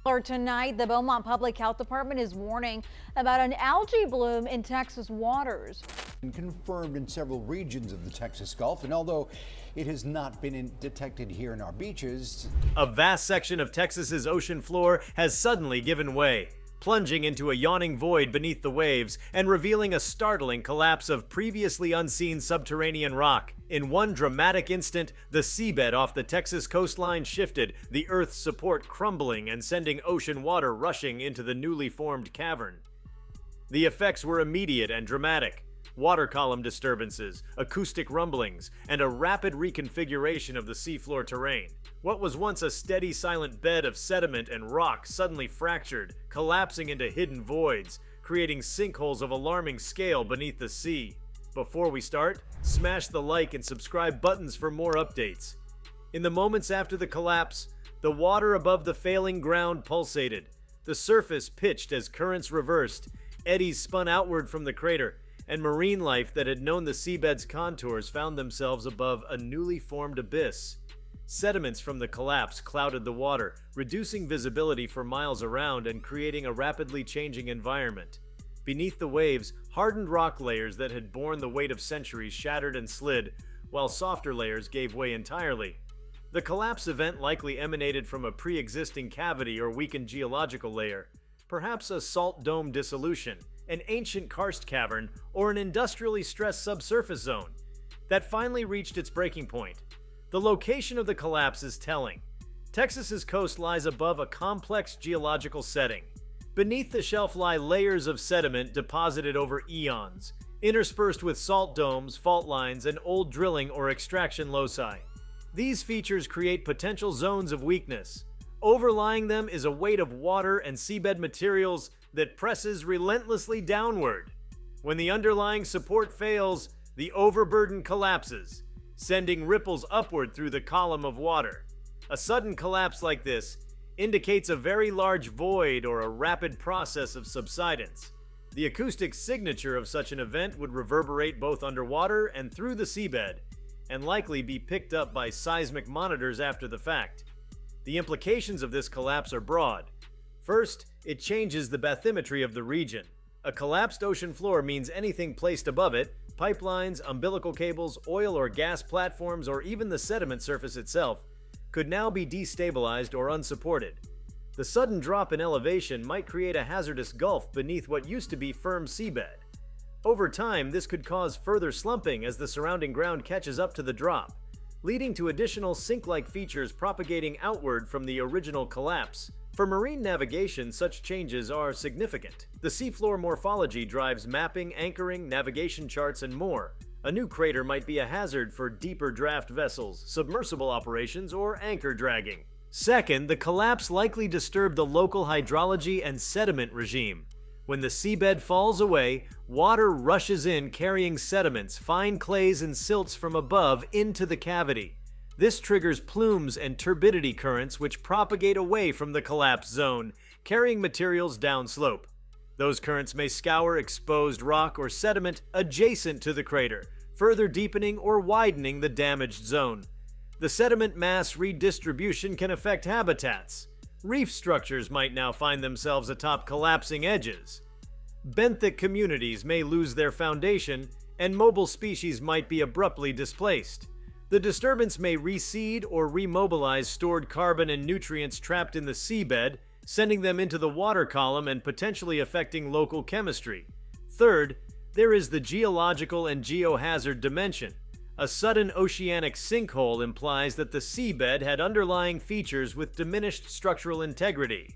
Or tonight, the Beaumont Public Health Department is warning about an algae bloom in Texas waters. Confirmed in several regions of the Texas Gulf, and although it has not been detected here in our beaches, a vast section of Texas's ocean floor has suddenly given way, plunging into a yawning void beneath the waves and revealing a startling collapse of previously unseen subterranean rock. In one dramatic instant, the seabed off the Texas coastline shifted, the Earth's support crumbling and sending ocean water rushing into the newly formed cavern. The effects were immediate and dramatic. Water column disturbances, acoustic rumblings, and a rapid reconfiguration of the seafloor terrain. What was once a steady, silent bed of sediment and rock suddenly fractured, collapsing into hidden voids, creating sinkholes of alarming scale beneath the sea. Before we start, smash the like and subscribe buttons for more updates. In the moments after the collapse, the water above the failing ground pulsated. The surface pitched as currents reversed, eddies spun outward from the crater, and marine life that had known the seabed's contours found themselves above a newly formed abyss. Sediments from the collapse clouded the water, reducing visibility for miles around and creating a rapidly changing environment. Beneath the waves, hardened rock layers that had borne the weight of centuries shattered and slid, while softer layers gave way entirely. The collapse event likely emanated from a pre-existing cavity or weakened geological layer, perhaps a salt dome dissolution, an ancient karst cavern, or an industrially stressed subsurface zone that finally reached its breaking point. The location of the collapse is telling. Texas's coast lies above a complex geological setting. Beneath the shelf lie layers of sediment deposited over eons, interspersed with salt domes, fault lines, and old drilling or extraction loci. These features create potential zones of weakness. Overlying them is a weight of water and seabed materials that presses relentlessly downward. When the underlying support fails, the overburden collapses, sending ripples upward through the column of water. A sudden collapse like this indicates a very large void or a rapid process of subsidence. The acoustic signature of such an event would reverberate both underwater and through the seabed, and likely be picked up by seismic monitors after the fact. The implications of this collapse are broad. First, it changes the bathymetry of the region. A collapsed ocean floor means anything placed above it, pipelines, umbilical cables, oil or gas platforms, or even the sediment surface itself, could now be destabilized or unsupported. The sudden drop in elevation might create a hazardous gulf beneath what used to be firm seabed. Over time, this could cause further slumping as the surrounding ground catches up to the drop, leading to additional sink-like features propagating outward from the original collapse. For marine navigation, such changes are significant. The seafloor morphology drives mapping, anchoring, navigation charts, and more. A new crater might be a hazard for deeper draft vessels, submersible operations, or anchor dragging. Second, the collapse likely disturbed the local hydrology and sediment regime. When the seabed falls away, water rushes in carrying sediments, fine clays, and silts from above into the cavity. This triggers plumes and turbidity currents which propagate away from the collapse zone, carrying materials downslope. Those currents may scour exposed rock or sediment adjacent to the crater, further deepening or widening the damaged zone. The sediment mass redistribution can affect habitats. Reef structures might now find themselves atop collapsing edges. Benthic communities may lose their foundation, and mobile species might be abruptly displaced. The disturbance may reseed or remobilize stored carbon and nutrients trapped in the seabed, sending them into the water column and potentially affecting local chemistry. Third, there is the geological and geohazard dimension. A sudden oceanic sinkhole implies that the seabed had underlying features with diminished structural integrity.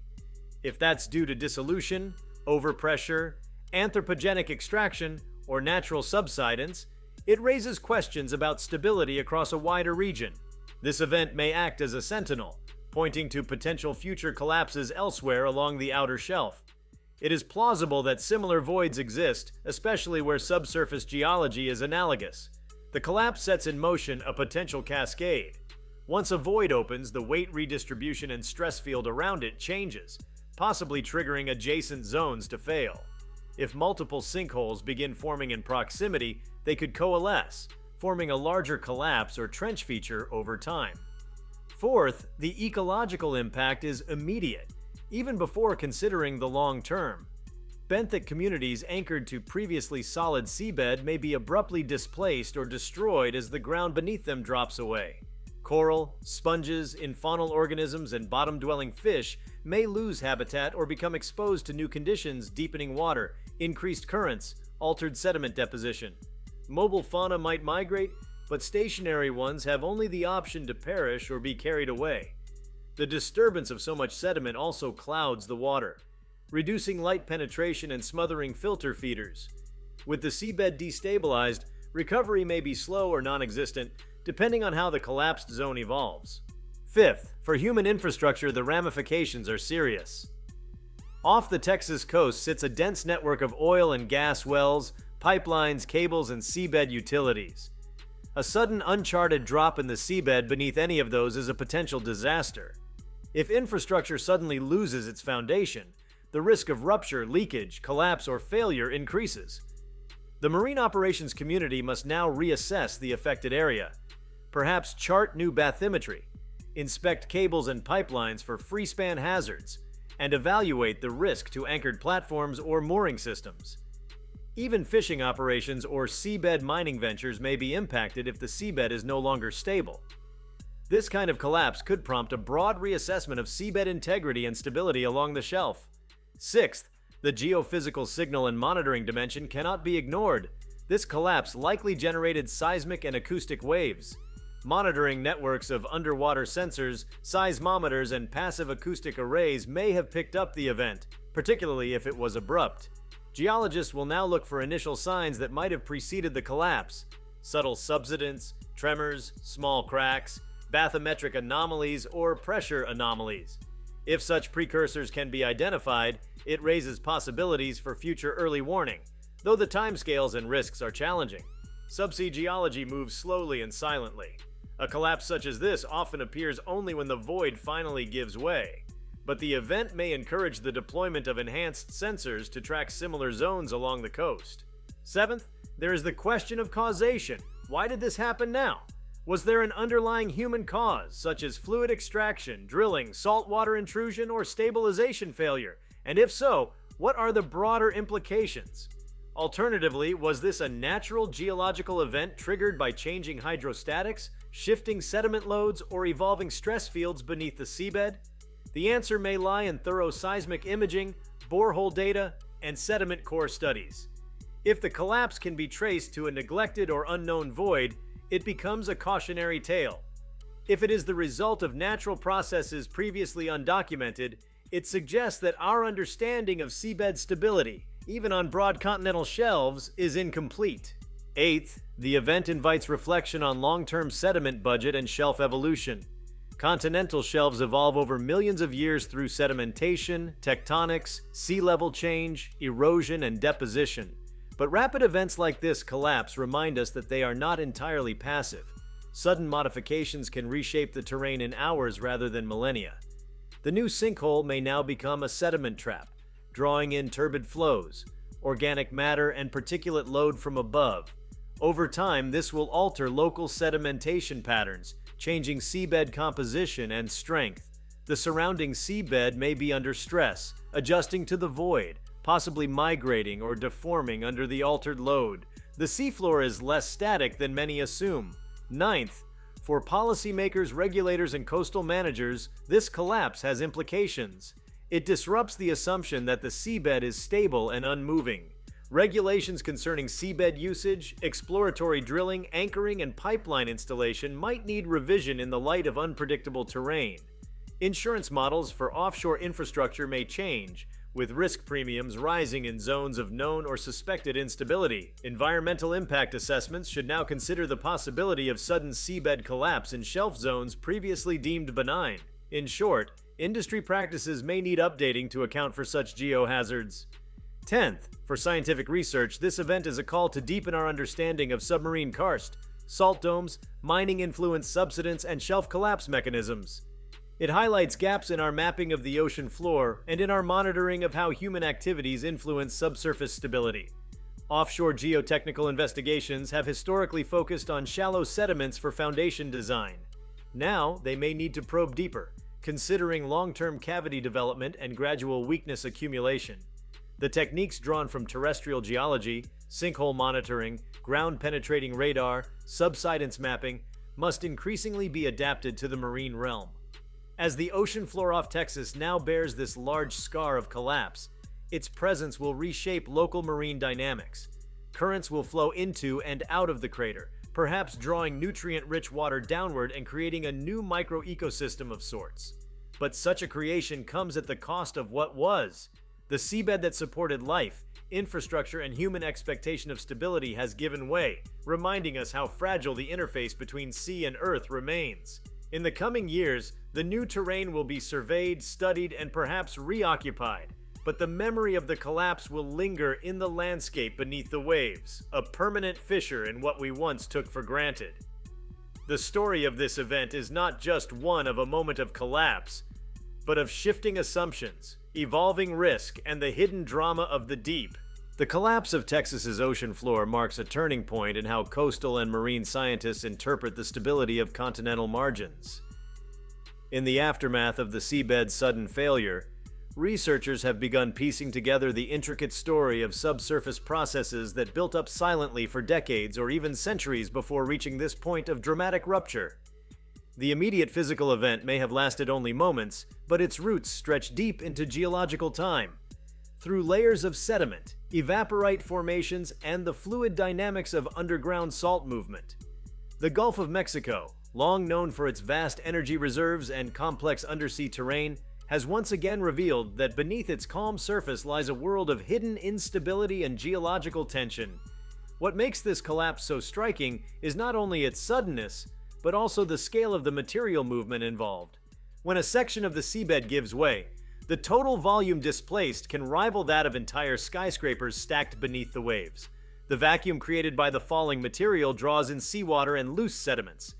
If that's due to dissolution, overpressure, anthropogenic extraction, or natural subsidence, it raises questions about stability across a wider region. This event may act as a sentinel, pointing to potential future collapses elsewhere along the outer shelf. It is plausible that similar voids exist, especially where subsurface geology is analogous. The collapse sets in motion a potential cascade. Once a void opens, the weight redistribution and stress field around it changes, possibly triggering adjacent zones to fail. If multiple sinkholes begin forming in proximity, they could coalesce, forming a larger collapse or trench feature over time. Fourth, the ecological impact is immediate. even before considering the long term. Benthic communities anchored to previously solid seabed may be abruptly displaced or destroyed as the ground beneath them drops away. Coral, sponges, infaunal organisms, and bottom-dwelling fish may lose habitat or become exposed to new conditions, deepening water, increased currents, altered sediment deposition. Mobile fauna might migrate, but stationary ones have only the option to perish or be carried away. The disturbance of so much sediment also clouds the water, reducing light penetration and smothering filter feeders. With the seabed destabilized, recovery may be slow or non-existent, depending on how the collapsed zone evolves. Fifth, for human infrastructure, the ramifications are serious. Off the Texas coast sits a dense network of oil and gas wells, pipelines, cables, and seabed utilities. A sudden uncharted drop in the seabed beneath any of those is a potential disaster. If infrastructure suddenly loses its foundation, the risk of rupture, leakage, collapse, or failure increases. The marine operations community must now reassess the affected area, perhaps chart new bathymetry, inspect cables and pipelines for free-span hazards, and evaluate the risk to anchored platforms or mooring systems. Even fishing operations or seabed mining ventures may be impacted if the seabed is no longer stable. This kind of collapse could prompt a broad reassessment of seabed integrity and stability along the shelf. Sixth, the geophysical signal and monitoring dimension cannot be ignored. This collapse likely generated seismic and acoustic waves. Monitoring networks of underwater sensors, seismometers, and passive acoustic arrays may have picked up the event, particularly if it was abrupt. Geologists will now look for initial signs that might have preceded the collapse: subtle subsidence, tremors, small cracks, bathymetric anomalies, or pressure anomalies. If such precursors can be identified, it raises possibilities for future early warning, though the timescales and risks are challenging. Subsea geology moves slowly and silently. A collapse such as this often appears only when the void finally gives way, but the event may encourage the deployment of enhanced sensors to track similar zones along the coast. Seventh, there is the question of causation. Why did this happen now? Was there an underlying human cause, such as fluid extraction, drilling, saltwater intrusion, or stabilization failure? And if so, what are the broader implications? Alternatively, was this a natural geological event triggered by changing hydrostatics, shifting sediment loads, or evolving stress fields beneath the seabed? The answer may lie in thorough seismic imaging, borehole data, and sediment core studies. If the collapse can be traced to a neglected or unknown void, it becomes a cautionary tale. If it is the result of natural processes previously undocumented, it suggests that our understanding of seabed stability, even on broad continental shelves, is incomplete. Eighth, the event invites reflection on long-term sediment budget and shelf evolution. Continental shelves evolve over millions of years through sedimentation, tectonics, sea level change, erosion, and deposition. But rapid events like this collapse remind us that they are not entirely passive. Sudden modifications can reshape the terrain in hours rather than millennia. The new sinkhole may now become a sediment trap, drawing in turbid flows, organic matter, and particulate load from above. Over time, this will alter local sedimentation patterns, changing seabed composition and strength. The surrounding seabed may be under stress, adjusting to the void, possibly migrating or deforming under the altered load. The seafloor is less static than many assume. Ninth, for policymakers, regulators, and coastal managers, this collapse has implications. It disrupts the assumption that the seabed is stable and unmoving. Regulations concerning seabed usage, exploratory drilling, anchoring, and pipeline installation might need revision in the light of unpredictable terrain. Insurance models for offshore infrastructure may change, with risk premiums rising in zones of known or suspected instability. Environmental impact assessments should now consider the possibility of sudden seabed collapse in shelf zones previously deemed benign. In short, industry practices may need updating to account for such geohazards. 10th, for scientific research, this event is a call to deepen our understanding of submarine karst, salt domes, mining-influenced subsidence, and shelf collapse mechanisms. It highlights gaps in our mapping of the ocean floor and in our monitoring of how human activities influence subsurface stability. Offshore geotechnical investigations have historically focused on shallow sediments for foundation design. Now, they may need to probe deeper, considering long-term cavity development and gradual weakness accumulation. The techniques drawn from terrestrial geology, sinkhole monitoring, ground-penetrating radar, subsidence mapping must increasingly be adapted to the marine realm. As the ocean floor off Texas now bears this large scar of collapse, its presence will reshape local marine dynamics. Currents will flow into and out of the crater, perhaps drawing nutrient-rich water downward and creating a new micro-ecosystem of sorts. But such a creation comes at the cost of what was. The seabed that supported life, infrastructure, and human expectation of stability has given way, reminding us how fragile the interface between sea and earth remains. In the coming years, the new terrain will be surveyed, studied, and perhaps reoccupied. But the memory of the collapse will linger in the landscape beneath the waves, a permanent fissure in what we once took for granted. The story of this event is not just one of a moment of collapse, but of shifting assumptions, evolving risk, and the hidden drama of the deep. The collapse of Texas's ocean floor marks a turning point in how coastal and marine scientists interpret the stability of continental margins. In the aftermath of the seabed's sudden failure, researchers have begun piecing together the intricate story of subsurface processes that built up silently for decades or even centuries before reaching this point of dramatic rupture. The immediate physical event may have lasted only moments, but its roots stretch deep into geological time. Through layers of sediment, evaporite formations, and the fluid dynamics of underground salt movement. The Gulf of Mexico, long known for its vast energy reserves and complex undersea terrain, has once again revealed that beneath its calm surface lies a world of hidden instability and geological tension. What makes this collapse so striking is not only its suddenness, but also the scale of the material movement involved. When a section of the seabed gives way, the total volume displaced can rival that of entire skyscrapers stacked beneath the waves. The vacuum created by the falling material draws in seawater and loose sediments,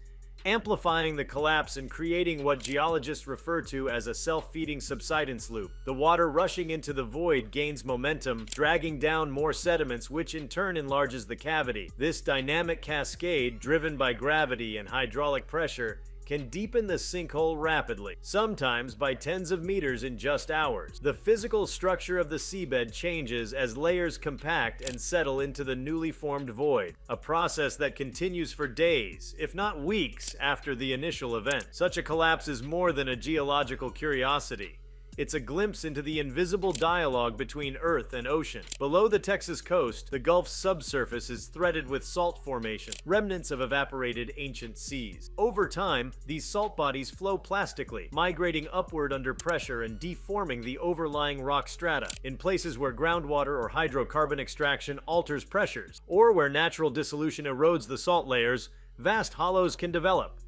amplifying the collapse and creating what geologists refer to as a self-feeding subsidence loop. The water rushing into the void gains momentum, dragging down more sediments, which in turn enlarges the cavity. This dynamic cascade, driven by gravity and hydraulic pressure, can deepen the sinkhole rapidly, sometimes by tens of meters in just hours. The physical structure of the seabed changes as layers compact and settle into the newly formed void, a process that continues for days, if not weeks, after the initial event. Such a collapse is more than a geological curiosity. It's a glimpse into the invisible dialogue between Earth and ocean. Below the Texas coast, the Gulf's subsurface is threaded with salt formations, remnants of evaporated ancient seas. Over time, these salt bodies flow plastically, migrating upward under pressure and deforming the overlying rock strata. In places where groundwater or hydrocarbon extraction alters pressures, or where natural dissolution erodes the salt layers, vast hollows can develop.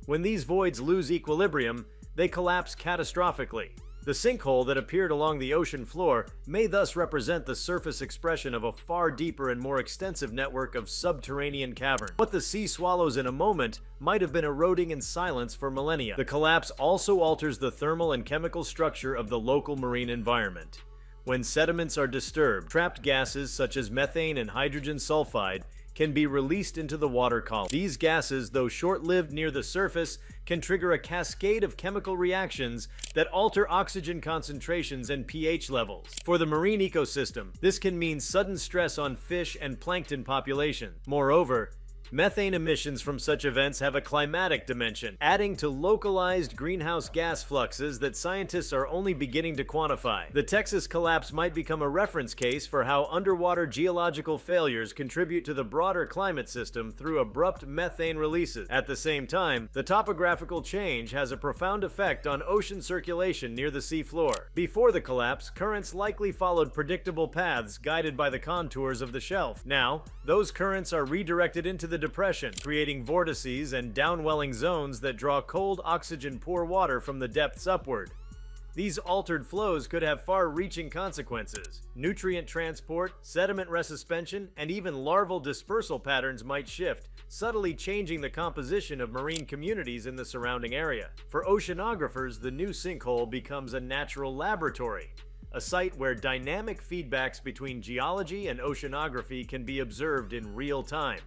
When these voids lose equilibrium, they collapse catastrophically. The sinkhole that appeared along the ocean floor may thus represent the surface expression of a far deeper and more extensive network of subterranean caverns. What the sea swallows in a moment might have been eroding in silence for millennia. The collapse also alters the thermal and chemical structure of the local marine environment. When sediments are disturbed, trapped gases such as methane and hydrogen sulfide can be released into the water column. These gases, though short-lived near the surface, can trigger a cascade of chemical reactions that alter oxygen concentrations and pH levels. For the marine ecosystem, this can mean sudden stress on fish and plankton populations. Moreover, methane emissions from such events have a climatic dimension, adding to localized greenhouse gas fluxes that scientists are only beginning to quantify. The Texas collapse might become a reference case for how underwater geological failures contribute to the broader climate system through abrupt methane releases. At the same time, the topographical change has a profound effect on ocean circulation near the seafloor. Before the collapse, currents likely followed predictable paths guided by the contours of the shelf. Now, those currents are redirected into the depression, creating vortices and downwelling zones that draw cold, oxygen-poor water from the depths upward. These altered flows could have far-reaching consequences. Nutrient transport, sediment resuspension, and even larval dispersal patterns might shift, subtly changing the composition of marine communities in the surrounding area. For oceanographers, the new sinkhole becomes a natural laboratory, a site where dynamic feedbacks between geology and oceanography can be observed in real time.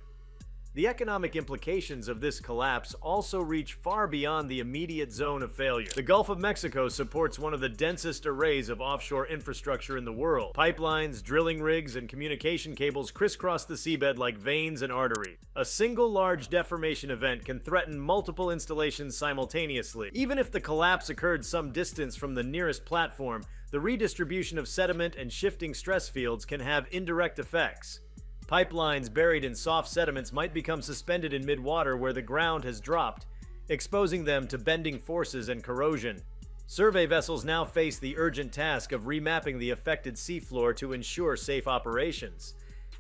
The economic implications of this collapse also reach far beyond the immediate zone of failure. The Gulf of Mexico supports one of the densest arrays of offshore infrastructure in the world. Pipelines, drilling rigs, and communication cables crisscross the seabed like veins and arteries. A single large deformation event can threaten multiple installations simultaneously. Even if the collapse occurred some distance from the nearest platform, the redistribution of sediment and shifting stress fields can have indirect effects. Pipelines buried in soft sediments might become suspended in mid-water where the ground has dropped, exposing them to bending forces and corrosion. Survey vessels now face the urgent task of remapping the affected seafloor to ensure safe operations.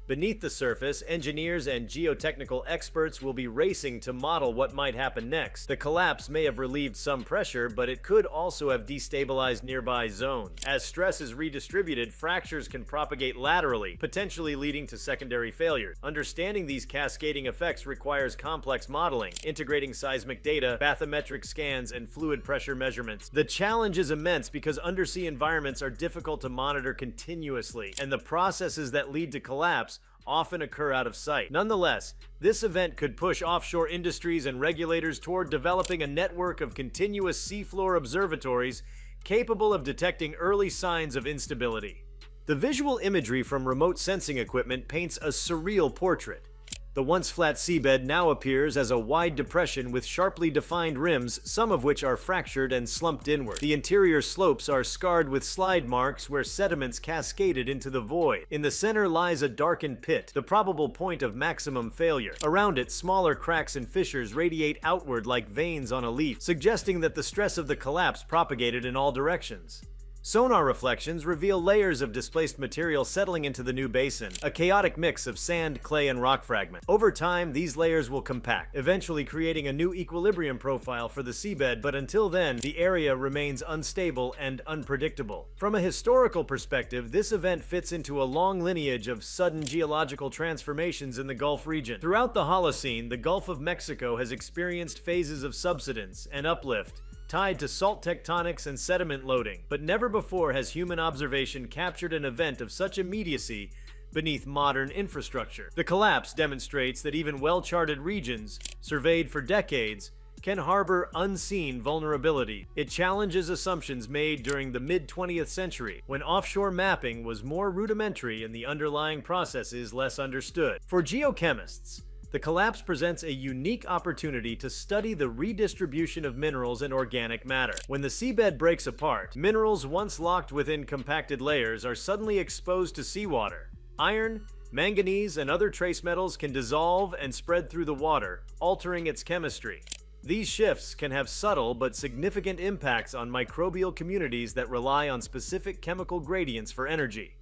Beneath the surface, engineers and geotechnical experts will be racing to model what might happen next. The collapse may have relieved some pressure, but it could also have destabilized nearby zones. As stress is redistributed, fractures can propagate laterally, potentially leading to secondary failures. Understanding these cascading effects requires complex modeling, integrating seismic data, bathymetric scans, and fluid pressure measurements. The challenge is immense because undersea environments are difficult to monitor continuously, and the processes that lead to collapse often occur out of sight. Nonetheless, this event could push offshore industries and regulators toward developing a network of continuous seafloor observatories capable of detecting early signs of instability. The visual imagery from remote sensing equipment paints a surreal portrait. The once flat seabed now appears as a wide depression with sharply defined rims, some of which are fractured and slumped inward. The interior slopes are scarred with slide marks where sediments cascaded into the void. In the center lies a darkened pit, the probable point of maximum failure. Around it, smaller cracks and fissures radiate outward like veins on a leaf, suggesting that the stress of the collapse propagated in all directions. Sonar reflections reveal layers of displaced material settling into the new basin, a chaotic mix of sand, clay, and rock fragments. Over time, these layers will compact, eventually creating a new equilibrium profile for the seabed, but until then, the area remains unstable and unpredictable. From a historical perspective, this event fits into a long lineage of sudden geological transformations in the Gulf region. Throughout the Holocene, the Gulf of Mexico has experienced phases of subsidence and uplift, tied to salt tectonics and sediment loading, but never before has human observation captured an event of such immediacy beneath modern infrastructure. The collapse demonstrates that even well-charted regions, surveyed for decades, can harbor unseen vulnerability. It challenges assumptions made during the mid-20th century, when offshore mapping was more rudimentary and the underlying processes less understood. For geochemists, the collapse presents a unique opportunity to study the redistribution of minerals and organic matter. When the seabed breaks apart, minerals once locked within compacted layers are suddenly exposed to seawater. Iron, manganese, and other trace metals can dissolve and spread through the water, altering its chemistry. These shifts can have subtle but significant impacts on microbial communities that rely on specific chemical gradients for energy.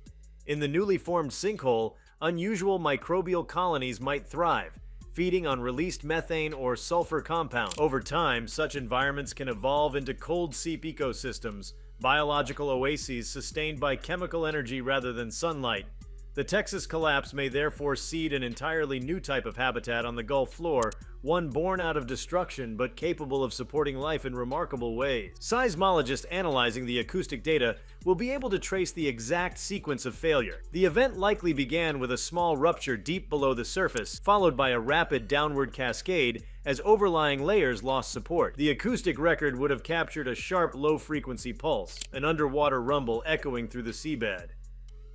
In the newly formed sinkhole, unusual microbial colonies might thrive, feeding on released methane or sulfur compounds. Over time, such environments can evolve into cold seep ecosystems, biological oases sustained by chemical energy rather than sunlight. The Texas collapse may therefore seed an entirely new type of habitat on the Gulf floor, one born out of destruction but capable of supporting life in remarkable ways. Seismologists analyzing the acoustic data will be able to trace the exact sequence of failure. The event likely began with a small rupture deep below the surface, followed by a rapid downward cascade as overlying layers lost support. The acoustic record would have captured a sharp low-frequency pulse, an underwater rumble echoing through the seabed.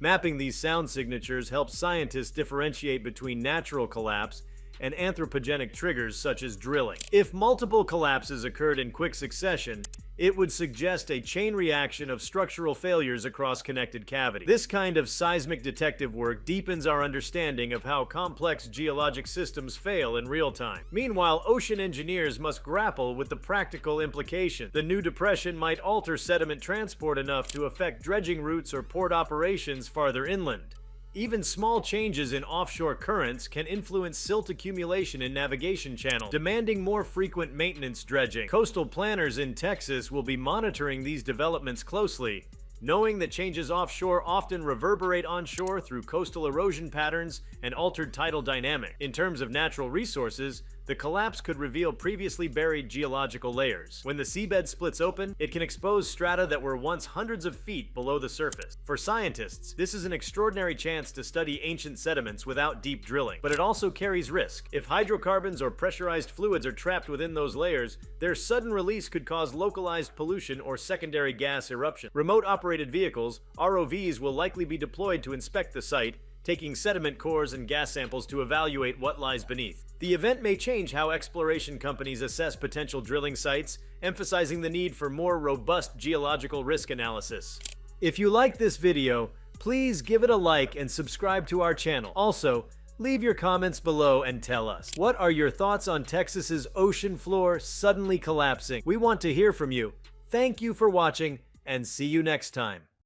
Mapping these sound signatures helps scientists differentiate between natural collapse and anthropogenic triggers such as drilling. If multiple collapses occurred in quick succession, it would suggest a chain reaction of structural failures across connected cavities. This kind of seismic detective work deepens our understanding of how complex geologic systems fail in real time. Meanwhile, ocean engineers must grapple with the practical implications. The new depression might alter sediment transport enough to affect dredging routes or port operations farther inland. Even small changes in offshore currents can influence silt accumulation in navigation channels, demanding more frequent maintenance dredging. Coastal planners in Texas will be monitoring these developments closely, knowing that changes offshore often reverberate onshore through coastal erosion patterns and altered tidal dynamics. In terms of natural resources, The collapse could reveal previously buried geological layers. When the seabed splits open, it can expose strata that were once hundreds of feet below the surface. For scientists, this is an extraordinary chance to study ancient sediments without deep drilling, but it also carries risk. If hydrocarbons or pressurized fluids are trapped within those layers, their sudden release could cause localized pollution or secondary gas eruption. Remote-operated vehicles, ROVs, will likely be deployed to inspect the site, taking sediment cores and gas samples to evaluate what lies beneath. The event may change how exploration companies assess potential drilling sites, emphasizing the need for more robust geological risk analysis. If you liked this video, please give it a like and subscribe to our channel. Also, leave your comments below and tell us, what are your thoughts on Texas's ocean floor suddenly collapsing? We want to hear from you. Thank you for watching, and see you next time.